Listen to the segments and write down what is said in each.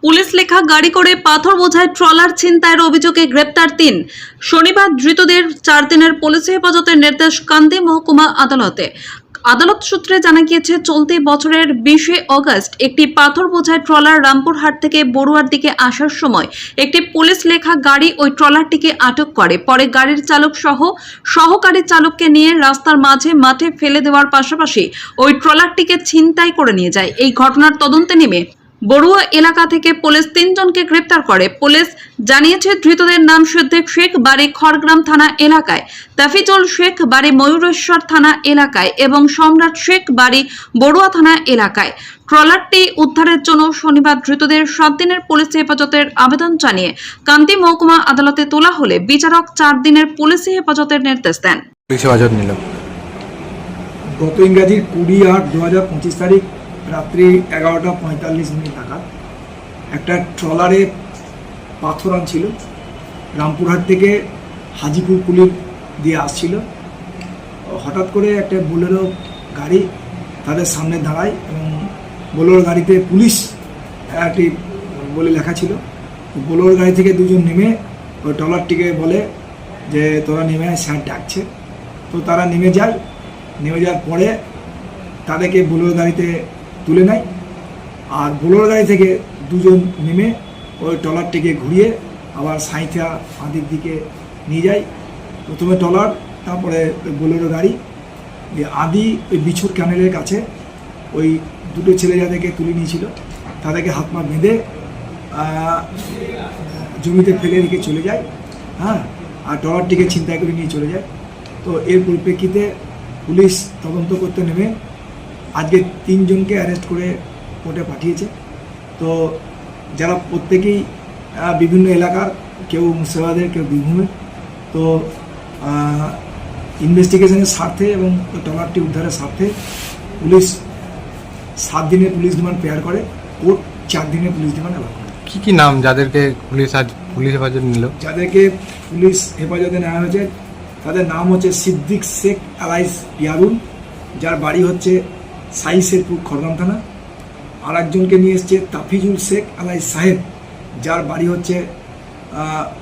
Police লেখা গাড়ি করে পাথর বোঝাই ট্রলার ছিনতাইয়ের অভিযোগে গ্রেপ্তার ৩। শনিবার ধৃতদের 4 দিনের পুলিশি হেফাজতের নির্দেশ কান্দি মহকুমা আদালতে। আদালত সূত্রে জানা গিয়েছে, চলতি বছরের 20শে আগস্ট একটি পাথর বোঝাই ট্রলার রামপুরহাট থেকে বড়ুয়ার দিকে আসার সময় একটি পুলিশ লেখা গাড়ি ওই ট্রলারটিকে আটক করে। পরে গাড়ির চালক সহ সহকারী চালককে নিয়ে রাস্তার মাঠে ফেলে দেওয়ার পাশাপাশি ওই ট্রলারটিকে ছিনতাই করে নিয়ে যায়। এই ঘটনার তদন্তে নেমে বড়ুয়া এলাকা থেকে পুলিশ 3 জনকে গ্রেপ্তার করে। পুলিশ জানিয়েছে, ধৃতদের নাম সিদ্দিক শেখ, বাড়ি খড়গ্রাম থানা এলাকায়, তাফিজুল শেখ, বাড়ি ময়ূরেশ্বর থানা এলাকায় এবং সম্রাট শেখ, বাড়ি বড়ুয়া থানা এলাকায়। ট্রলারটি উদ্ধারের জন্য শনিবার ধৃতদের 7 দিনের পুলিশি হেফাজতের আবেদন জানিয়ে কান্দি মহকুমা আদালতে তোলা হলে বিচারক 4 দিনের পুলিশি হেফাজতের নির্দেশ দেন। গত ইংরাজির 20/8/2025 তারিখ রাত্রি 11:45 নাগাদ একটা ট্রলারে পাথর আনছিল, রামপুরহাট থেকে হাজিপুর কুলির দিয়ে আসছিল। হঠাৎ করে একটা বোলেরো গাড়ি তাদের সামনে দাঁড়ায় এবং বোলেরো গাড়িতে পুলিশ একটি বলে লেখা ছিল। বোলেরো গাড়ি থেকে 2 জন নেমে ওই ট্রলারটিকে বলে যে তোরা নেমে স্যার ডাকছে। তো তারা নেমে যাওয়ার পরে তাদেরকে বোলেরো গাড়িতে তুলে নেয়। আর বোলেরো গাড়ি থেকে 2 জন নেমে ওই ট্রলারটিকে ঘুরিয়ে আবার সাঁইথিয়া আদির দিকে নিয়ে যায়। প্রথমে ট্রলার, তারপরে বোলেরো গাড়ি। আদি ওই বিছুর ক্যানেলের কাছে ওই 2টো ছেলে যাদেরকে তুলে নিয়েছিল তাদেরকে হাত পা বেঁধে জমিতে ফেলে রেখে চলে যায়। আর ট্রলারটিকে ছিনতাই করে নিয়ে চলে যায়। তো এর পরিপ্রেক্ষিতে পুলিশ তদন্ত করতে নেমে আজকে 3 জনকে অ্যারেস্ট করে কোর্টে পাঠিয়েছে। তো যারা প্রত্যেকেই বিভিন্ন এলাকার, কেউ মুর্শিদাবাদের, কেউ বীরভূমের। তো ইনভেস্টিগেশনের স্বার্থে এবং ট্রলারটি উদ্ধারের স্বার্থে পুলিশ 7 দিনের পুলিশ রিমান্ড পেয়ার করে, কোর্ট 4 দিনের পুলিশ রিমান্ড অ্যালাউ করে। কি নাম যাদেরকে পুলিশ আজ পুলিশ হেফাজতে নিল? যাদেরকে পুলিশ হেফাজতে নেওয়া হয়েছে তাদের নাম হচ্ছে সিদ্দিক শেখ আলাইস ইয়ারুন, যার বাড়ি হচ্ছে সাইশেরপুর খড়গ্রাম থানা। আর একজনকে নিয়ে এসছে তাফিজুল শেখ আলাইস সাহেব, যার বাড়ি হচ্ছে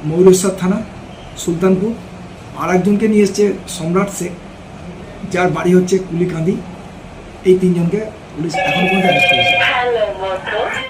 ময়ূরেশ্বর থানা সুলতানপুর। আর একজনকে নিয়ে এসছে সম্রাট শেখ, যার বাড়ি হচ্ছে কুলিকান্দি। এই 3 জনকে পুলিশ এখন পর্যন্ত অ্যারেস্ট করেছে।